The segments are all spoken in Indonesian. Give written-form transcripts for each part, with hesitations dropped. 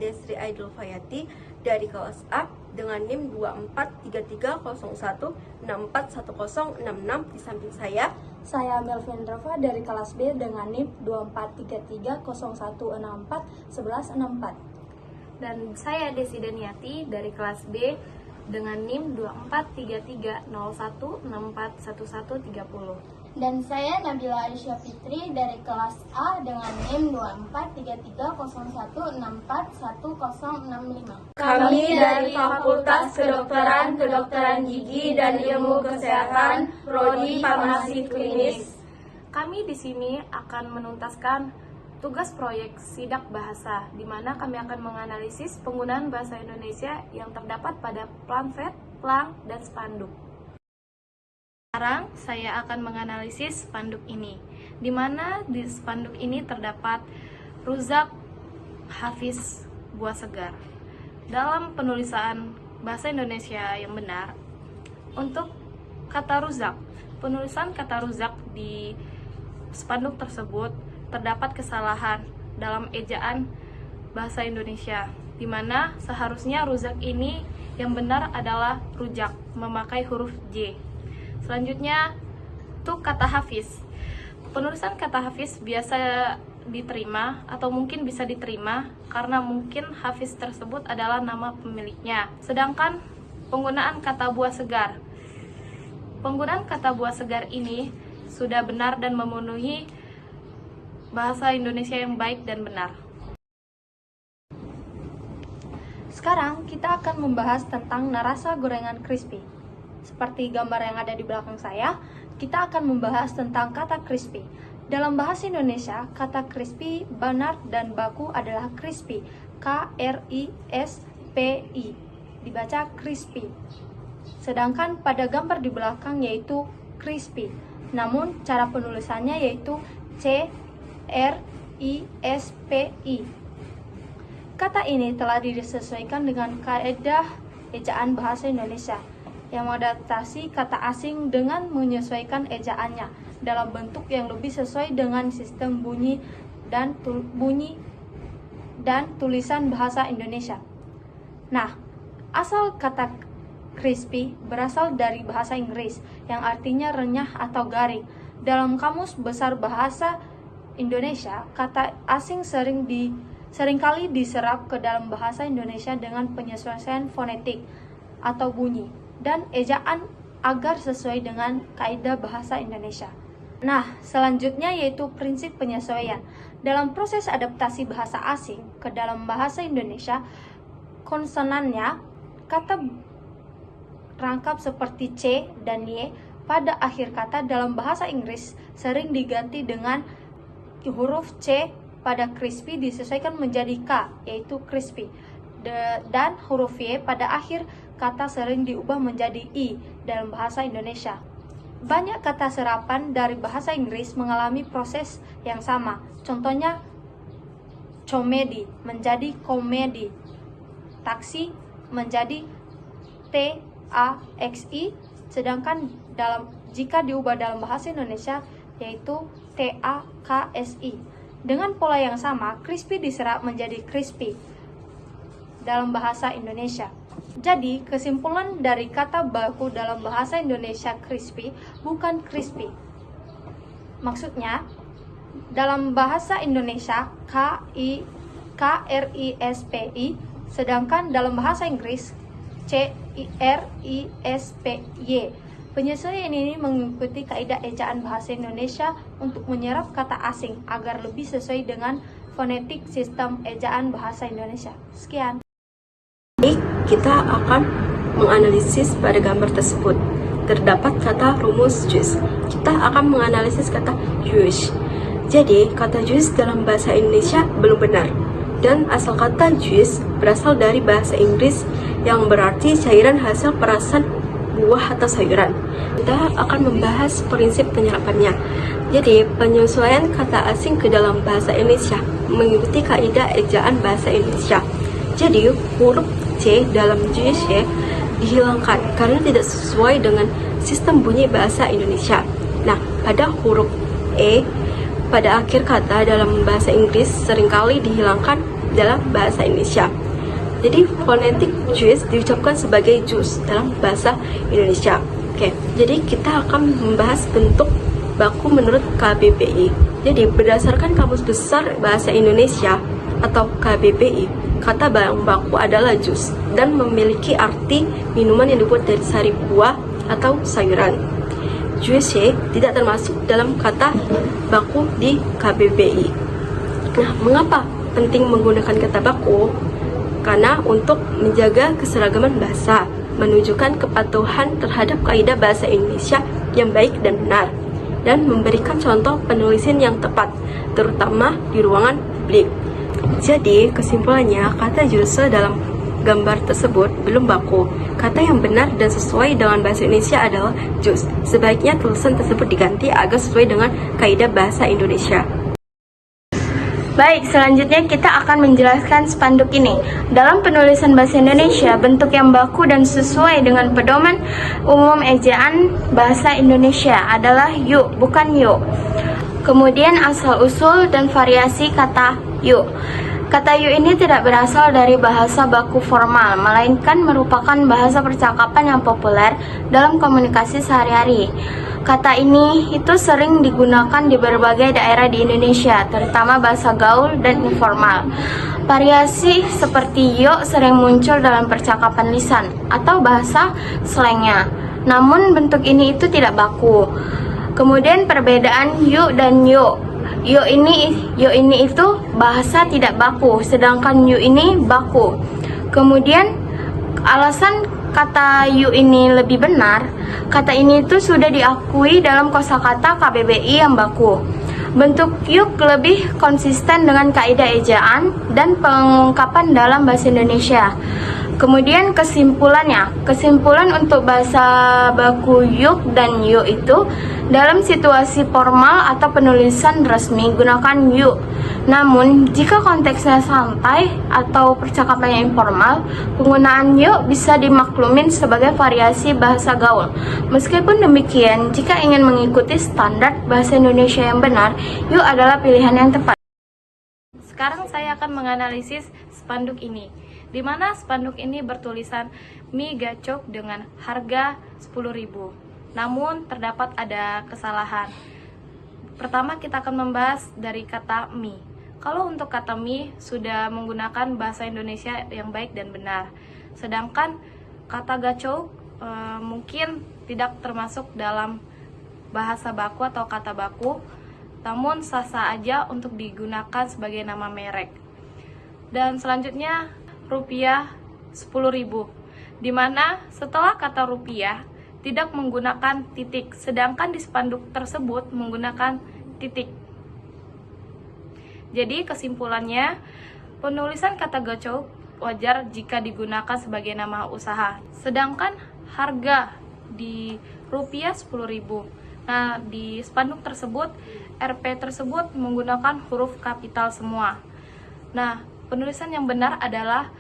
Desri Aidul Fayati dari kelas A dengan NIM 243301641066. Di samping saya Melvin Rafa dari kelas B dengan NIM 243301641164. Dan saya Desi Daniati dari kelas B dengan NIM 243301641130. Dan saya Nabila Aisyah Fitri dari kelas A dengan NIM 243301641065. kami dari Fakultas Kedokteran Gigi dan Ilmu Kesehatan, Prodi Farmasi Klinis. Kami di sini akan menuntaskan tugas proyek sidak bahasa, di mana kami akan menganalisis penggunaan bahasa Indonesia yang terdapat pada pamflet, plang, dan spanduk. Sekarang saya akan menganalisis spanduk ini, di mana di spanduk ini terdapat Ruzak Hafiz Buah Segar. Dalam penulisan bahasa Indonesia yang benar, untuk kata Ruzak, penulisan kata Ruzak di spanduk tersebut terdapat kesalahan dalam ejaan bahasa Indonesia, di mana seharusnya Ruzak ini yang benar adalah rujak, memakai huruf J. Selanjutnya, untuk kata Hafiz. Penulisan kata Hafiz biasa diterima atau mungkin bisa diterima karena mungkin Hafiz tersebut adalah nama pemiliknya. Sedangkan penggunaan kata buah segar. Penggunaan kata buah segar ini sudah benar dan memenuhi bahasa Indonesia yang baik dan benar. Sekarang kita akan membahas tentang narasa gorengan crispy. Seperti gambar yang ada di belakang saya, kita akan membahas tentang kata crispy. Dalam bahasa Indonesia, kata crispy benar dan baku adalah crispy, K-R-I-S-P-I, dibaca crispy. Sedangkan pada gambar di belakang yaitu crispy, namun cara penulisannya yaitu C-R-I-S-P-I. Kata ini telah disesuaikan dengan kaidah ejaan bahasa Indonesia yang mengadaptasi kata asing dengan menyesuaikan ejaannya dalam bentuk yang lebih sesuai dengan sistem bunyi dan tulisan bahasa Indonesia. Nah, asal kata crispy berasal dari bahasa Inggris yang artinya renyah atau garing. Dalam Kamus Besar Bahasa Indonesia, kata asing seringkali diserap ke dalam bahasa Indonesia dengan penyesuaian fonetik atau bunyi dan ejaan agar sesuai dengan kaidah bahasa Indonesia. Nah, selanjutnya yaitu prinsip penyesuaian. Dalam proses adaptasi bahasa asing ke dalam bahasa Indonesia, konsonannya, kata rangkap seperti C dan Y pada akhir kata dalam bahasa Inggris sering diganti dengan huruf C pada crispy disesuaikan menjadi K, yaitu crispy. Dan huruf Y pada akhir kata sering diubah menjadi I dalam bahasa Indonesia. Banyak kata serapan dari bahasa Inggris mengalami proses yang sama. Contohnya, comedy menjadi komedi, taksi menjadi TAXI, sedangkan jika diubah dalam bahasa Indonesia yaitu TAKSI. Dengan pola yang sama, crispy diserap menjadi crispy dalam bahasa Indonesia. Jadi, kesimpulan dari kata baku dalam bahasa Indonesia crispy bukan crispy. Maksudnya, dalam bahasa Indonesia KRISPI, sedangkan dalam bahasa Inggris CRISPY. Penyesuaian ini mengikuti kaidah ejaan bahasa Indonesia untuk menyerap kata asing agar lebih sesuai dengan fonetik sistem ejaan bahasa Indonesia. Sekian. Ini kita akan menganalisis pada gambar tersebut. Terdapat kata rumus juice. Kita akan menganalisis kata juice. Jadi, kata juice dalam bahasa Indonesia belum benar. Dan asal kata juice berasal dari bahasa Inggris yang berarti cairan hasil perasan buah atau sayuran. Kita akan membahas prinsip penyerapannya. Jadi, penyesuaian kata asing ke dalam bahasa Indonesia mengikuti kaidah ejaan bahasa Indonesia. Jadi, huruf C dalam juice dihilangkan karena tidak sesuai dengan sistem bunyi bahasa Indonesia. Nah, pada huruf E pada akhir kata dalam bahasa Inggris seringkali dihilangkan dalam bahasa Indonesia. Jadi fonetik juice diucapkan sebagai jus dalam bahasa Indonesia. Oke, jadi kita akan membahas bentuk baku menurut KBBI. Jadi berdasarkan Kamus Besar Bahasa Indonesia atau KBBI, kata baku adalah jus dan memiliki arti minuman yang dibuat dari sari buah atau sayuran. Juice tidak termasuk dalam kata baku di KBBI. Nah, mengapa penting menggunakan kata baku? Karena untuk menjaga keseragaman bahasa, menunjukkan kepatuhan terhadap kaidah bahasa Indonesia yang baik dan benar, dan memberikan contoh penulisan yang tepat, terutama di ruangan publik. Jadi, kesimpulannya, kata juice dalam gambar tersebut belum baku. Kata yang benar dan sesuai dengan bahasa Indonesia adalah jus. Sebaiknya tulisan tersebut diganti agar sesuai dengan kaidah bahasa Indonesia. Baik, selanjutnya kita akan menjelaskan spanduk ini. Dalam penulisan bahasa Indonesia, bentuk yang baku dan sesuai dengan pedoman umum ejaan bahasa Indonesia adalah yuk, bukan yuk. Kemudian asal-usul dan variasi kata yuk. Kata yuk ini tidak berasal dari bahasa baku formal, melainkan merupakan bahasa percakapan yang populer dalam komunikasi sehari-hari. Kata ini itu sering digunakan di berbagai daerah di Indonesia, terutama bahasa gaul dan informal. Variasi seperti yuk sering muncul dalam percakapan lisan atau bahasa slangnya. Namun bentuk ini itu tidak baku. Kemudian perbedaan yuk dan yuk. Yuk ini itu bahasa tidak baku, sedangkan yuk ini baku. Kemudian alasan kata yuk ini lebih benar, kata ini itu sudah diakui dalam kosakata KBBI yang baku. Bentuk yuk lebih konsisten dengan kaidah ejaan dan pengungkapan dalam bahasa Indonesia. Kemudian kesimpulan untuk bahasa baku yuk dan yuk itu dalam situasi formal atau penulisan resmi gunakan yuk. Namun jika konteksnya santai atau percakapannya informal, penggunaan yuk bisa dimaklumin sebagai variasi bahasa gaul. Meskipun demikian, jika ingin mengikuti standar bahasa Indonesia yang benar, yuk adalah pilihan yang tepat. Sekarang saya akan menganalisis spanduk ini, di mana spanduk ini bertulisan mie gacok dengan harga 10.000. Namun terdapat ada kesalahan. Pertama kita akan membahas dari kata mie. Kalau untuk kata mie sudah menggunakan bahasa Indonesia yang baik dan benar. Sedangkan kata gacok mungkin tidak termasuk dalam bahasa baku atau kata baku, namun sah-sah aja untuk digunakan sebagai nama merek. Dan selanjutnya rupiah 10.000, dimana setelah kata rupiah tidak menggunakan titik, sedangkan di spanduk tersebut menggunakan titik. Jadi kesimpulannya, penulisan kata gacok wajar jika digunakan sebagai nama usaha, sedangkan harga di rupiah 10.000. Nah, di spanduk tersebut Rp tersebut menggunakan huruf kapital semua. Nah, penulisan yang benar adalah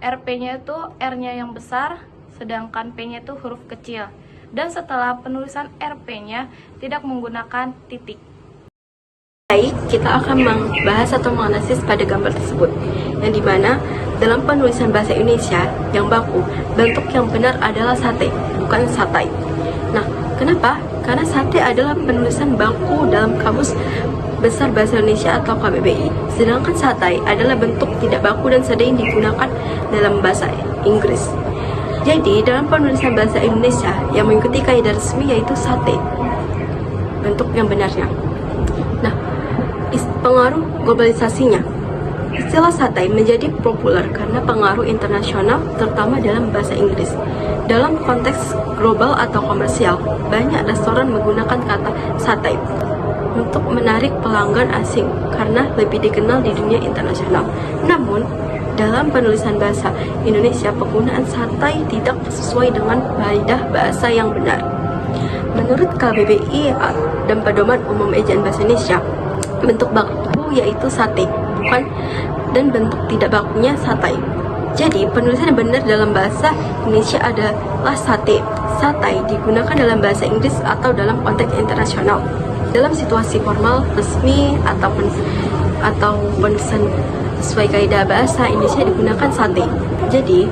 Rp-nya itu R-nya yang besar, sedangkan P-nya itu huruf kecil. Dan setelah penulisan Rp-nya tidak menggunakan titik. Baik, kita akan membahas atau menganalisis pada gambar tersebut, yang dimana dalam penulisan bahasa Indonesia yang baku, bentuk yang benar adalah sate, bukan satai. Nah, kenapa? Karena sate adalah penulisan baku dalam Kamus Besar Bahasa Indonesia atau KBBI, sedangkan satai adalah bentuk tidak baku dan sering digunakan dalam bahasa Inggris. Jadi, dalam penulisan bahasa Indonesia yang mengikuti kaidah resmi yaitu sate, bentuk yang benarnya. Nah, pengaruh globalisasinya. Istilah satai menjadi populer karena pengaruh internasional, terutama dalam bahasa Inggris. Dalam konteks global atau komersial, banyak restoran menggunakan kata satai untuk menarik pelanggan asing karena lebih dikenal di dunia internasional. Namun, dalam penulisan bahasa Indonesia, penggunaan satai tidak sesuai dengan kaidah bahasa yang benar. Menurut KBBI dan Pedoman Umum Ejaan Bahasa Indonesia, bentuk baku yaitu sate, bukan, dan bentuk tidak bakunya satai. Jadi, penulisan yang benar dalam bahasa Indonesia adalah sate. Satai digunakan dalam bahasa Inggris atau dalam konteks internasional. Dalam situasi formal, resmi, atau penulisan sesuai kaidah bahasa Indonesia digunakan sate. Jadi,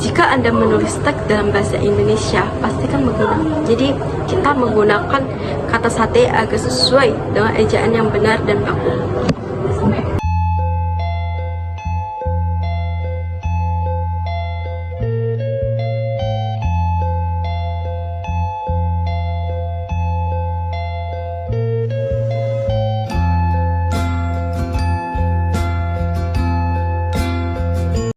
jika Anda menulis teks dalam bahasa Indonesia, pastikan menggunakan. Jadi, kita menggunakan kata sate agar sesuai dengan ejaan yang benar dan baku.